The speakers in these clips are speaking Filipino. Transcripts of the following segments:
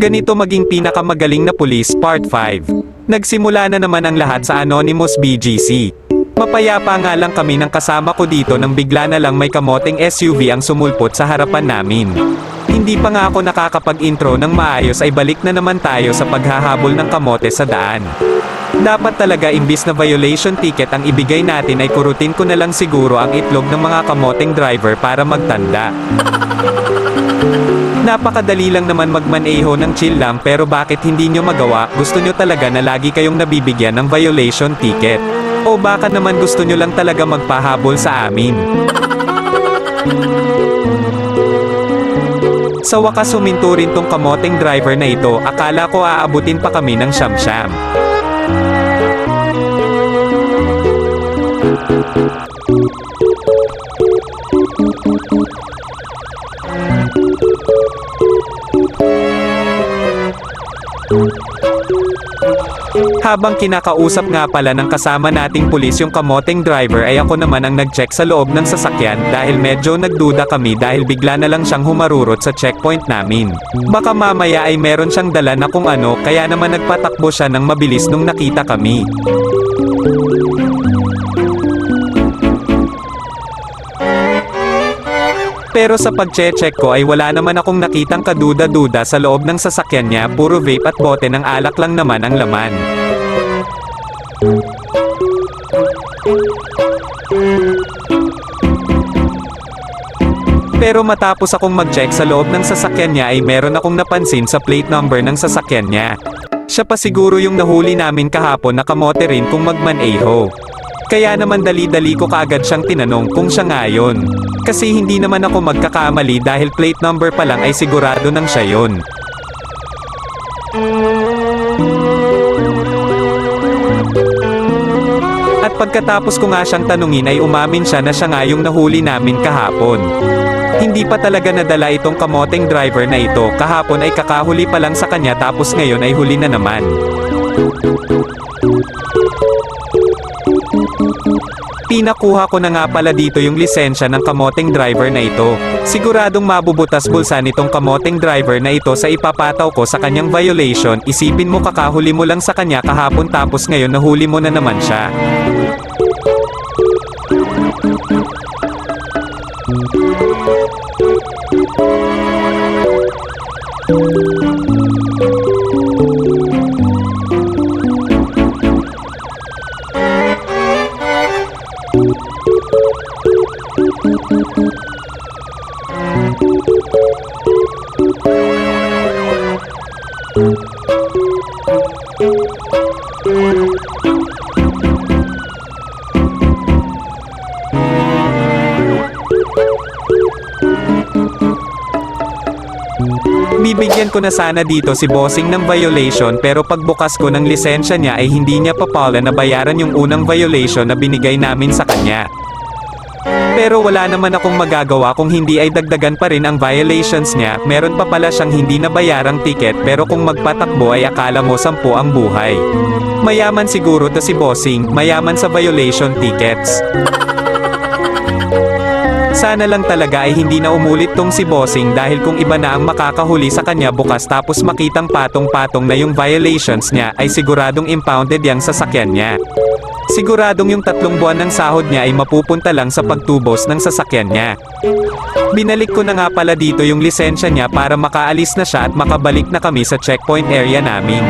Ganito maging pinakamagaling na pulis Part 5. Nagsimula na naman ang lahat sa Anonymous BGC. Mapayapa nga lang kami ng kasama ko dito nang bigla na lang may kamoteng SUV ang sumulpot sa harapan namin. Hindi pa nga ako nakakapag-intro ng maayos ay balik na naman tayo sa paghahabol ng kamote sa daan. Dapat talaga imbis na violation ticket ang ibigay natin ay kurutin ko na lang siguro ang itlog ng mga kamoteng driver para magtanda. Napakadali lang naman magmaneho ng chill lang, pero bakit hindi nyo magawa? Gusto nyo talaga na lagi kayong nabibigyan ng violation ticket? O baka naman gusto nyo lang talaga magpahabol sa amin? Sa wakas huminto rin tong kamoteng driver na ito, akala ko aabutin pa kami ng siyam-siyam. Habang kinakausap nga pala ng kasama nating pulis yung kamoteng driver ay ako naman ang nag-check sa loob ng sasakyan dahil medyo nagduda kami dahil bigla na lang siyang humarurot sa checkpoint namin. Baka mamaya ay meron siyang dala na kung ano, kaya naman nagpatakbo siya ng mabilis nung nakita kami. Pero sa pag-check ko ay wala naman akong nakitang kaduda-duda sa loob ng sasakyan niya, puro vape at bote ng alak lang naman ang laman. Pero matapos akong mag-check sa loob ng sasakyan niya ay meron akong napansin sa plate number ng sasakyan niya. Siya pa siguro yung nahuli namin kahapon na kamote rin kung magmaneho. Kaya naman dali-dali ko kaagad siyang tinanong kung siya nga yun. Kasi hindi naman ako magkakamali dahil plate number pa lang ay sigurado nang siya yun. At pagkatapos ko nga siyang tanungin ay umamin siya na siya nga yung nahuli namin kahapon. Hindi pa talaga nadala itong kamoteng driver na ito, kahapon ay kakahuli pa lang sa kanya tapos ngayon ay huli na naman. Pinakuha ko na nga pala dito yung lisensya ng kamoteng driver na ito. Siguradong mabubutas bulsa nitong kamoteng driver na ito sa ipapataw ko sa kanyang violation. Isipin mo kakahuli mo lang sa kanya kahapon tapos ngayon nahuli mo na naman siya. Bibigyan ko na sana dito si bossing ng violation, pero pagbukas ko ng lisensya niya ay hindi niya pa pala nabayaran yung unang violation na binigay namin sa kanya. Pero wala naman akong magagawa kung hindi ay dagdagan pa rin ang violations niya. Meron pa pala siyang hindi nabayarang ticket, pero kung magpatakbo ay akala mo 10 ang buhay. Mayaman siguro to si bossing, mayaman sa violation tickets. Sana lang talaga ay hindi na umulit tong si bossing dahil kung iba na ang makakahuli sa kanya bukas tapos makitang patong-patong na yung violations niya ay siguradong impounded yang sasakyan niya. Siguradong yung 3 buwan ng sahod niya ay mapupunta lang sa pagtubos ng sasakyan niya. Binalik ko na nga pala dito yung lisensya niya para makaalis na siya at makabalik na kami sa checkpoint area namin.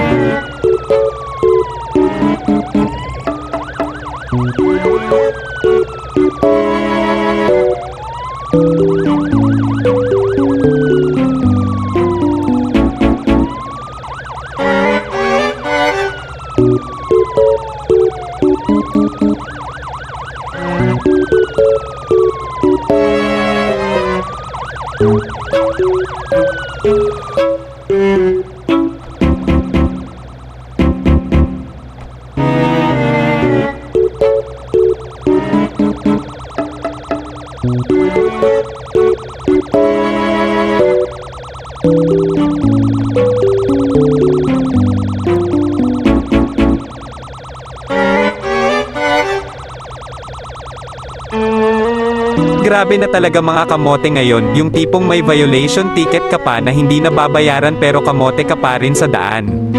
Grabe na talaga mga kamote ngayon, yung tipong may violation ticket ka pa na hindi nababayaran pero kamote ka pa rin sa daan.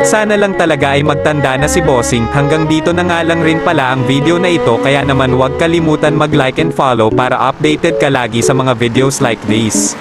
Sana lang talaga ay magtanda na si Bossing. Hanggang dito na nga lang rin pala ang video na ito, kaya naman huwag kalimutan mag-like and follow para updated ka lagi sa mga videos like this.